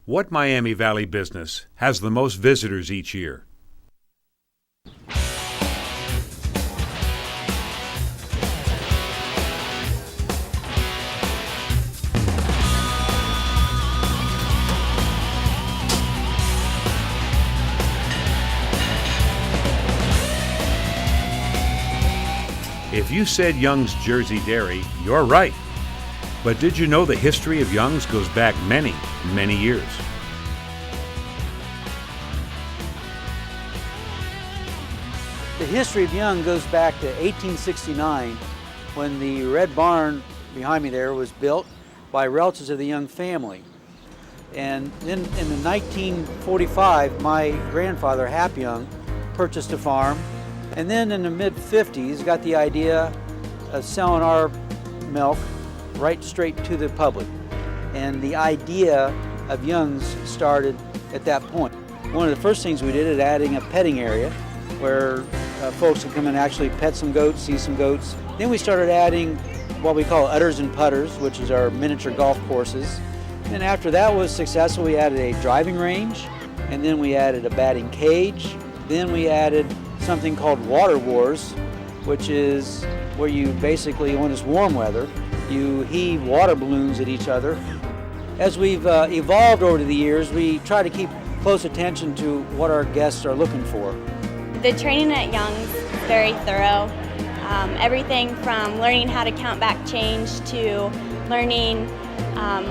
What Miami Valley business has the most visitors each year? If you said Young's Jersey Dairy, you're right. But did you know the history of Young's goes back many, many years? The history of Young goes back to 1869 when the red barn behind me there was built by relatives of the Young family. And then in 1945, my grandfather, Hap Young, purchased a farm. And then in the mid-50s, got the idea of selling our milk right straight to the public. And the idea of Young's started at that point. One of the first things we did is adding a petting area where folks could come and actually pet some goats, see some goats. Then we started adding what we call Udders and Putters, which is our miniature golf courses. And after that was successful, we added a driving range, and then we added a batting cage. Then we added something called Water Wars, which is where you basically, when it's warm weather, you heave water balloons at each other. As we've evolved over the years, we try to keep close attention to what our guests are looking for. The training at Young's is very thorough. Everything from learning how to count back change to learning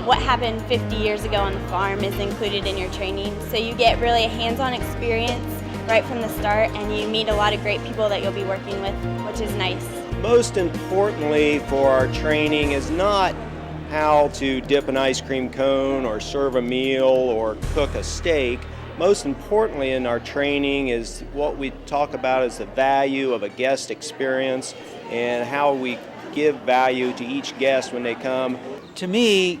what happened 50 years ago on the farm is included in your training. So you get really a hands-on experience right from the start, and you meet a lot of great people that you'll be working with, which is nice. Most importantly for our training is not how to dip an ice cream cone or serve a meal or cook a steak. Most importantly in our training is what we talk about as the value of a guest experience and how we give value to each guest when they come. To me,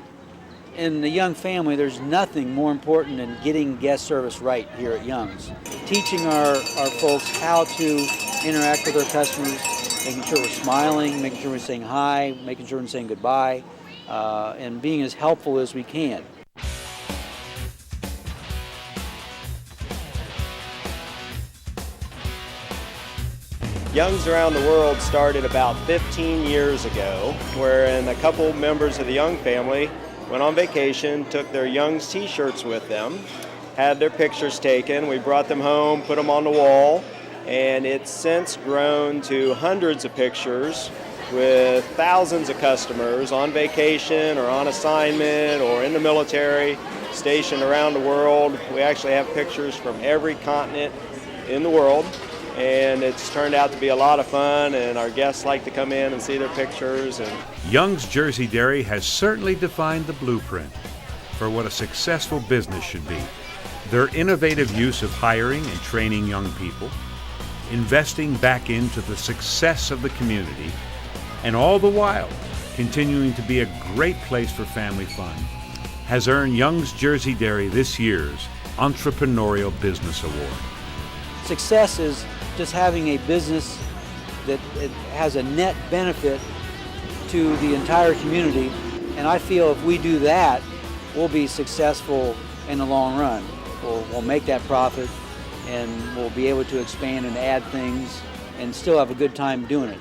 in the Young family, there's nothing more important than getting guest service right here at Young's. Teaching our folks how to interact with our customers, making sure we're smiling, making sure we're saying hi, making sure we're saying goodbye, and being as helpful as we can. Young's Around the World started about 15 years ago, wherein a couple members of the Young family went on vacation, took their Young's t-shirts with them, had their pictures taken. We brought them home, put them on the wall, and it's since grown to hundreds of pictures with thousands of customers on vacation or on assignment or in the military, stationed around the world. We actually have pictures from every continent in the world, and it's turned out to be a lot of fun, and our guests like to come in and see their pictures. Young's Jersey Dairy has certainly defined the blueprint for what a successful business should be. Their innovative use of hiring and training young people, investing back into the success of the community, and all the while continuing to be a great place for family fun, has earned Young's Jersey Dairy this year's Entrepreneurial Business Award. Success is just having a business that it has a net benefit to the entire community, and I feel if we do that, we'll be successful in the long run. We'll make that profit, and we'll be able to expand and add things and still have a good time doing it.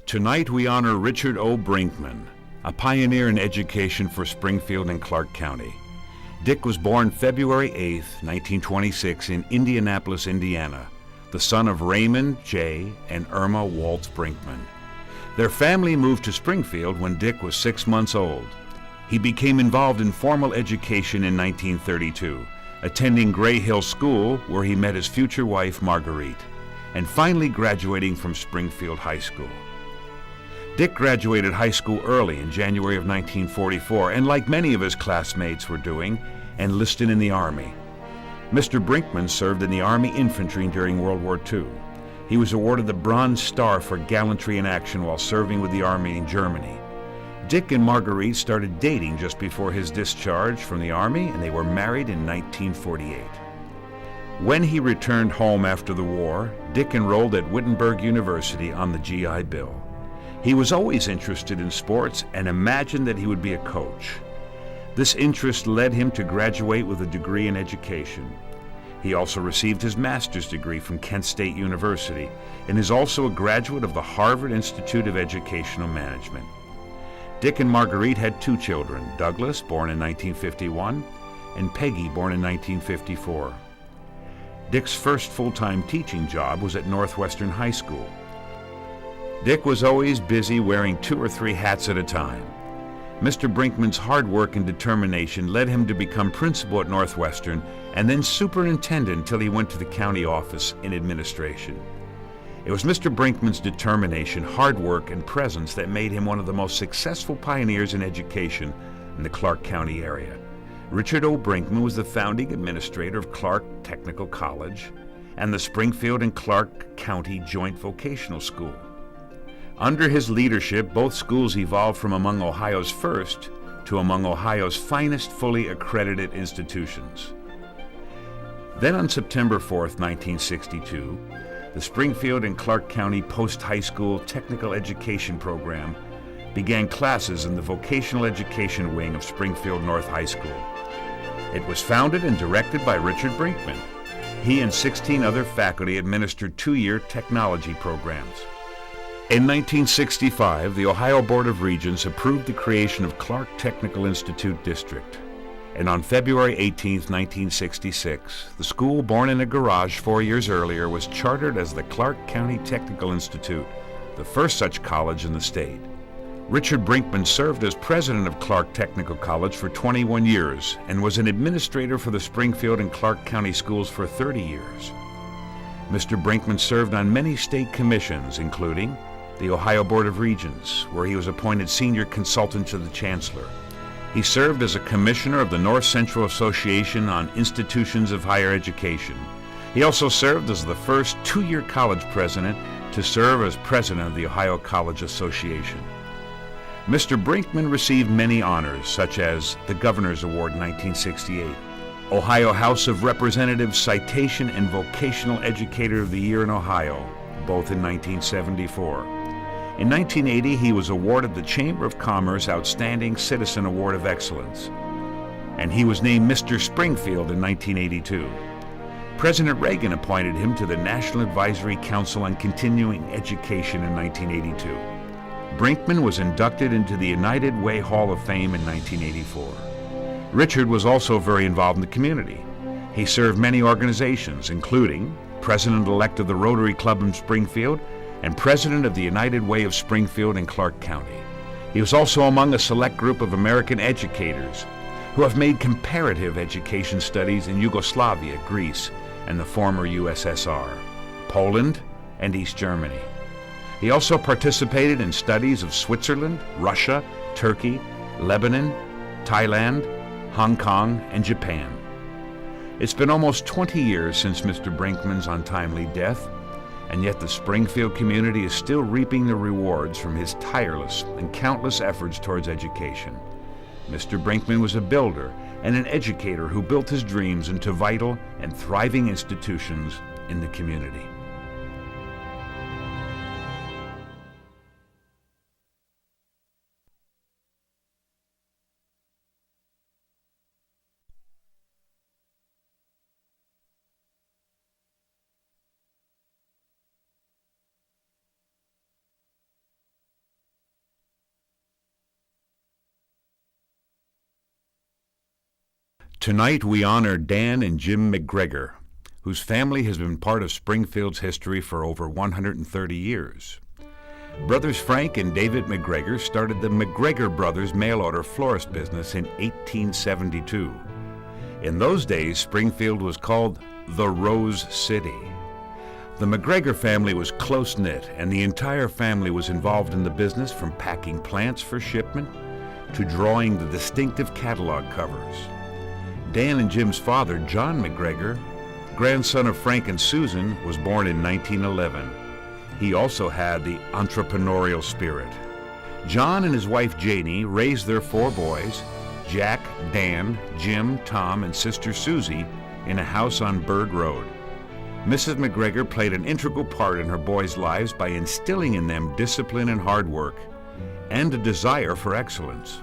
Tonight we honor Richard O. Brinkman, a pioneer in education for Springfield and Clark County. Dick was born February 8, 1926 in Indianapolis, Indiana, the son of Raymond J. and Irma Waltz Brinkman. Their family moved to Springfield when Dick was 6 months old. He became involved in formal education in 1932, attending Gray Hill School where he met his future wife Marguerite, and finally graduating from Springfield High School. Dick graduated high school early in January of 1944, and like many of his classmates were doing, enlisted in the Army. Mr. Brinkman served in the Army Infantry during World War II. He was awarded the Bronze Star for gallantry in action while serving with the Army in Germany. Dick and Marguerite started dating just before his discharge from the Army, and they were married in 1948. When he returned home after the war, Dick enrolled at Wittenberg University on the GI Bill. He was always interested in sports and imagined that he would be a coach. This interest led him to graduate with a degree in education. He also received his master's degree from Kent State University and is also a graduate of the Harvard Institute of Educational Management. Dick and Marguerite had 2 children, Douglas, born in 1951, and Peggy, born in 1954. Dick's first full-time teaching job was at Northwestern High School. Dick was always busy wearing 2 or 3 hats at a time. Mr. Brinkman's hard work and determination led him to become principal at Northwestern and then superintendent until he went to the county office in administration. It was Mr. Brinkman's determination, hard work, and presence that made him one of the most successful pioneers in education in the Clark County area. Richard O. Brinkman was the founding administrator of Clark Technical College and the Springfield and Clark County Joint Vocational School. Under his leadership, both schools evolved from among Ohio's first to among Ohio's finest fully accredited institutions. Then on September 4, 1962, the Springfield and Clark County Post-High School Technical Education Program began classes in the Vocational Education Wing of Springfield North High School. It was founded and directed by Richard Brinkman. He and 16 other faculty administered 2-year technology programs. In 1965, the Ohio Board of Regents approved the creation of Clark Technical Institute District. And on February 18, 1966, the school, born in a garage 4 years earlier, was chartered as the Clark County Technical Institute, the first such college in the state. Richard Brinkman served as president of Clark Technical College for 21 years and was an administrator for the Springfield and Clark County schools for 30 years. Mr. Brinkman served on many state commissions, including the Ohio Board of Regents, where he was appointed senior consultant to the chancellor. He served as a commissioner of the North Central Association on Institutions of Higher Education. He also served as the first 2-year college president to serve as president of the Ohio College Association. Mr. Brinkman received many honors, such as the Governor's Award in 1968, Ohio House of Representatives Citation and Vocational Educator of the Year in Ohio, both in 1974. In 1980, he was awarded the Chamber of Commerce Outstanding Citizen Award of Excellence, and he was named Mr. Springfield in 1982. President Reagan appointed him to the National Advisory Council on Continuing Education in 1982. Brinkman was inducted into the United Way Hall of Fame in 1984. Richard was also very involved in the community. He served many organizations, including President-elect of the Rotary Club in Springfield and President of the United Way of Springfield and Clark County. He was also among a select group of American educators who have made comparative education studies in Yugoslavia, Greece, and the former USSR, Poland, and East Germany. He also participated in studies of Switzerland, Russia, Turkey, Lebanon, Thailand, Hong Kong, and Japan. It's been almost 20 years since Mr. Brinkman's untimely death, and yet the Springfield community is still reaping the rewards from his tireless and countless efforts towards education. Mr. Brinkman was a builder and an educator who built his dreams into vital and thriving institutions in the community. Tonight we honor Dan and Jim McGregor, whose family has been part of Springfield's history for over 130 years. Brothers Frank and David McGregor started the McGregor Brothers mail-order florist business in 1872. In those days, Springfield was called the Rose City. The McGregor family was close-knit, and the entire family was involved in the business, from packing plants for shipment to drawing the distinctive catalog covers. Dan and Jim's father, John McGregor, grandson of Frank and Susan, was born in 1911. He also had the entrepreneurial spirit. John and his wife Janie raised their 4 boys, Jack, Dan, Jim, Tom, and sister Susie, in a house on Bird Road. Mrs. McGregor played an integral part in her boys' lives by instilling in them discipline and hard work, and a desire for excellence.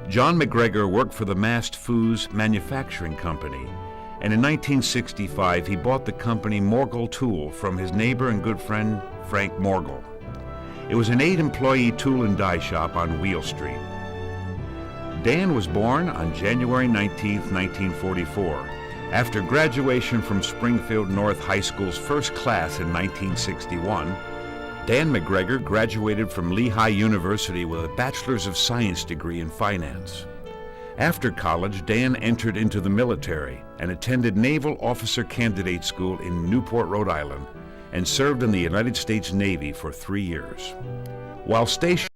John McGregor worked for the Mast Foods Manufacturing Company, and in 1965 he bought the company Morgul Tool from his neighbor and good friend Frank Morgul. It was an 8-employee tool and die shop on Wheel Street. Dan was born on January 19, 1944. After graduation from Springfield North High School's first class in 1961, Dan McGregor graduated from Lehigh University with a Bachelor's of Science degree in finance. After college, Dan entered into the military and attended Naval Officer Candidate School in Newport, Rhode Island, and served in the United States Navy for 3 years. While stationed